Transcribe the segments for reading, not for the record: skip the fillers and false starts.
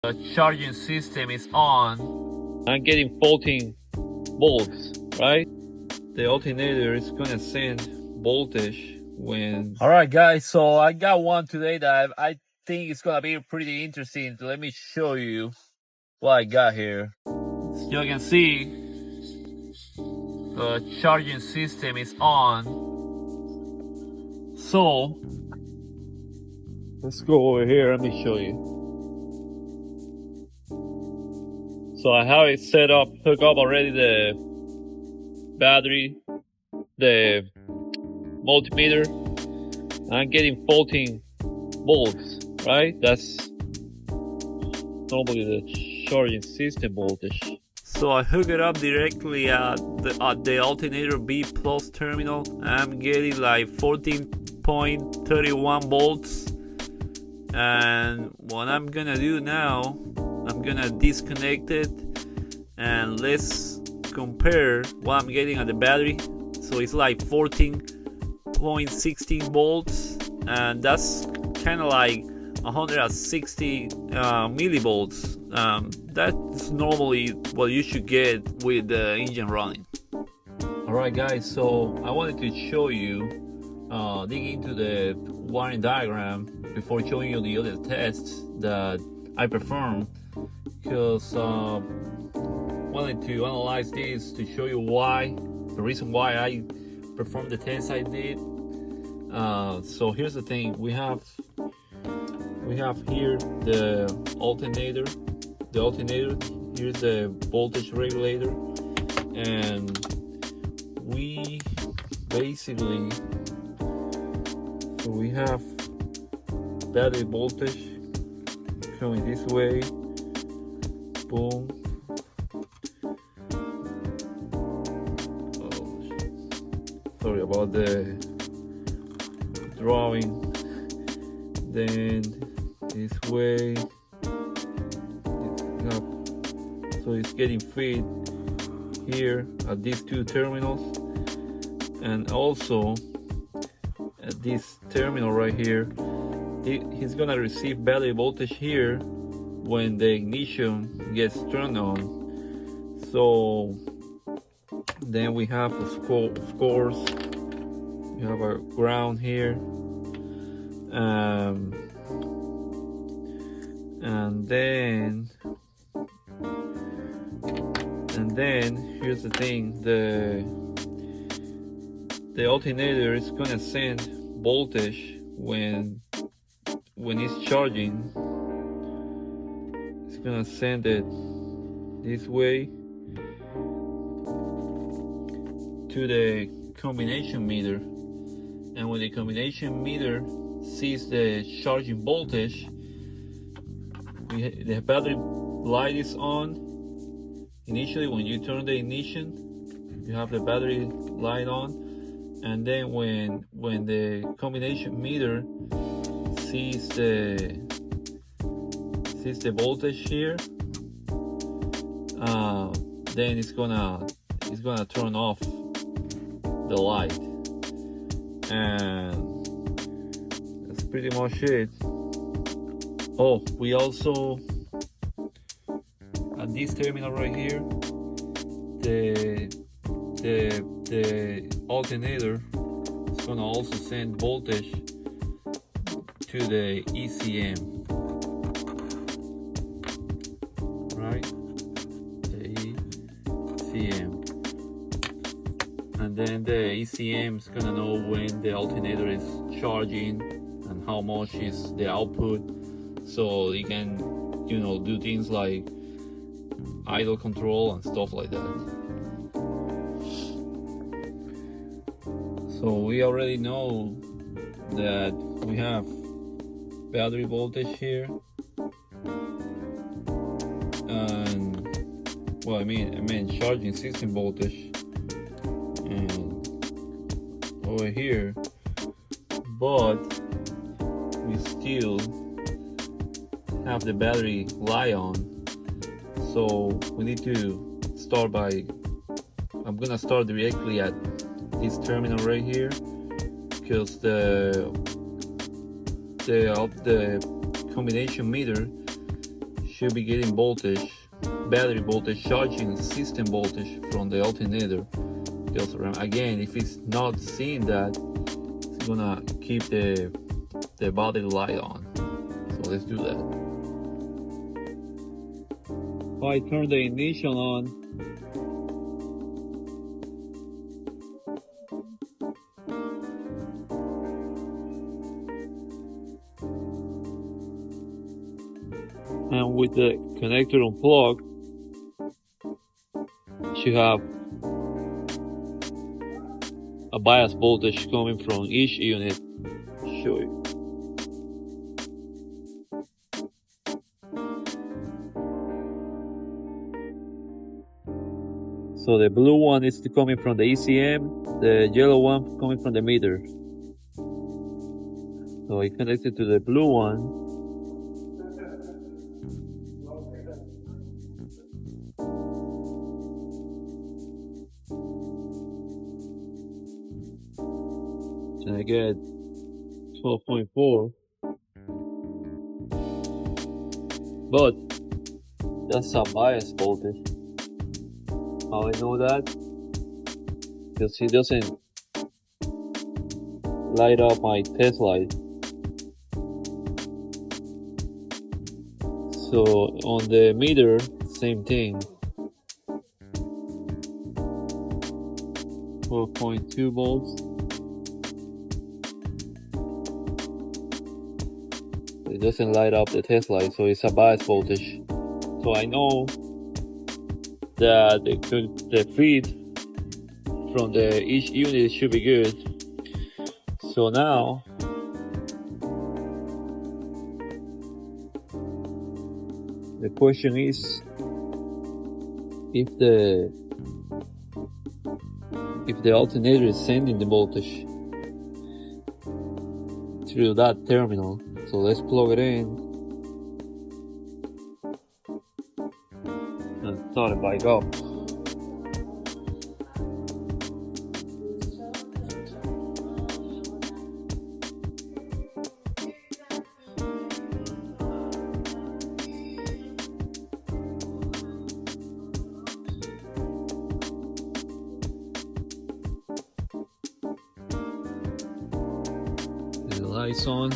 The charging system is on. I'm getting 14 volts, right? The alternator is gonna send voltage when... Alright guys, so I got one today that I think it's gonna be pretty interesting. So let me show you what I got here. So you can see the charging system is on. So let's go over here, let me show you. So I have it set up, hook up already the battery, the multimeter. I'm getting 14 volts, right? That's normally the charging system voltage. So I hook it up directly at the alternator B plus terminal. I'm getting like 14.31 volts. And what I'm gonna do now, I'm gonna disconnect it and let's compare what I'm getting at the battery. So it's like 14.16 volts, and that's kind of like 160 millivolts. That's normally what you should get with the engine running. Alright guys, so I wanted to show you, dig into the wiring diagram before showing you the other tests that I performed, because wanted to analyze this to show you the reason why I performed the test I did. So here's the thing, we have here the alternator, here's the voltage regulator, and we basically, so we have battery voltage coming this way, boom. Oh, sorry about the drawing. Then this way, so it's getting feed here at these two terminals, and also at this terminal right here. He's gonna receive battery voltage here when the ignition gets turned on. So then we have, of course, we have our ground here, and then here's the thing, the alternator is gonna send voltage when it's charging. It's gonna send it this way to the combination meter, and when the combination meter sees the charging voltage, the battery light is on. Initially, when you turn the ignition, you have the battery light on, and then when the combination meter sees the voltage here, then it's gonna turn off the light, and that's pretty much it. Oh, we also, at this terminal right here, the alternator is gonna also send voltage to the ECM, right? The ECM, and then the ECM is gonna know when the alternator is charging and how much is the output, so you can, do things like idle control and stuff like that. So we already know that we have battery voltage here, and I mean charging system voltage, and over here, but we still have the battery light on. So we need to start by, I'm gonna start directly at this terminal right here, because the combination meter should be getting voltage, battery voltage, charging system voltage from the alternator. Because again, if it's not seeing that, it's gonna keep the battery light on. So let's do that. If I turn the ignition on, and with the connector unplugged, you have a bias voltage coming from each unit. Show you. So the blue one is coming from the ECM, the yellow one coming from the meter. So I connected to the blue one. And I get 12.4, but that's a bias voltage. How I know that? Because it doesn't light up my test light. So on the meter, same thing. 12.2 volts. It doesn't light up the test light, so it's a bias voltage. So I know that the feed from each unit should be good. So now the question is if the alternator is sending the voltage through that terminal. So let's plug it in and start it back up. The lights on.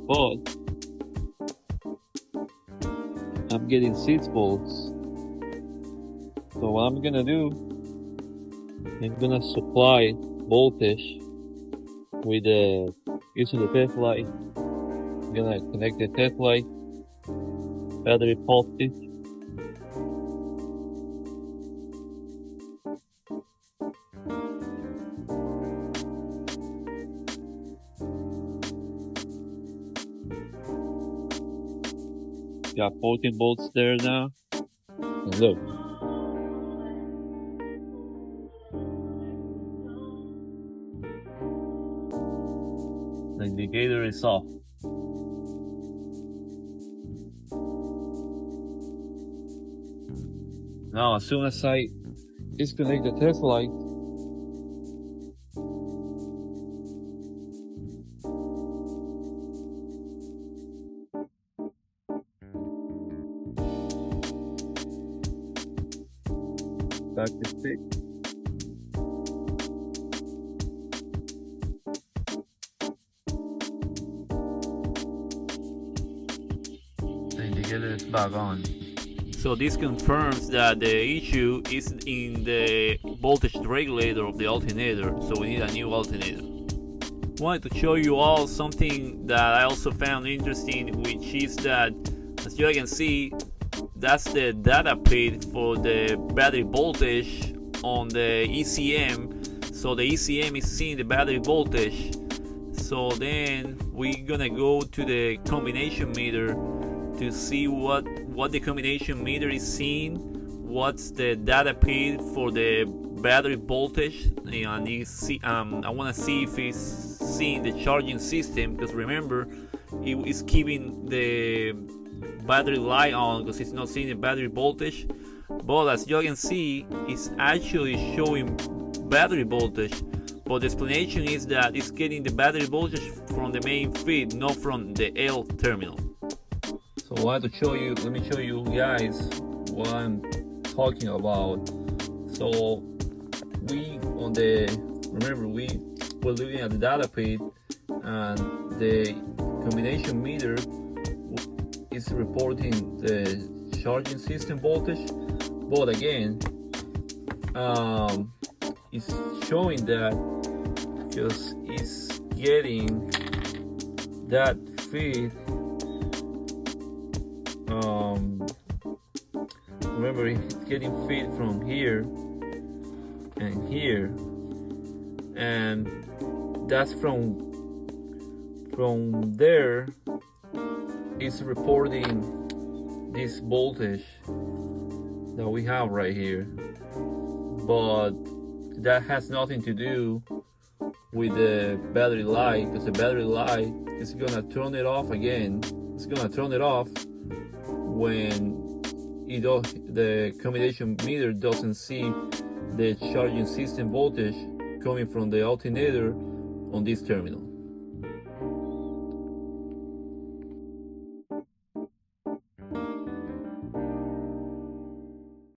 But I'm getting 6 volts. So what I'm gonna do, I'm gonna supply voltage with using the test light. I'm gonna connect the test light, battery positive. Got 14 volts there now. And look. The indicator is off. Now as soon as I disconnect the test light, back to stick. The indicator is back on. So this confirms that the issue is in the voltage regulator of the alternator, so we need a new alternator. Wanted to show you all something that I also found interesting, which is that, as you can see, that's the data feed for the battery voltage on the ECM. So the ECM is seeing the battery voltage. So then we're gonna go to the combination meter to see what the combination meter is seeing, what's the data feed for the battery voltage, and I want to see if it's seeing the charging system, because remember, it is keeping the battery light on because it's not seeing the battery voltage. But as you can see, it's actually showing battery voltage. But the explanation is that it's getting the battery voltage from the main feed, not from the L terminal. So I want to show you, let me show you guys what I'm talking about. So remember we were looking at the data feed, and the combination meter is reporting the charging system voltage, but again it's showing that because it's getting that feed, remember it's getting feed from here and here, and that's from there is reporting this voltage that we have right here. But that has nothing to do with the battery light, because the battery light is gonna turn it off again. It's gonna turn it off when the combination meter doesn't see the charging system voltage coming from the alternator on this terminal.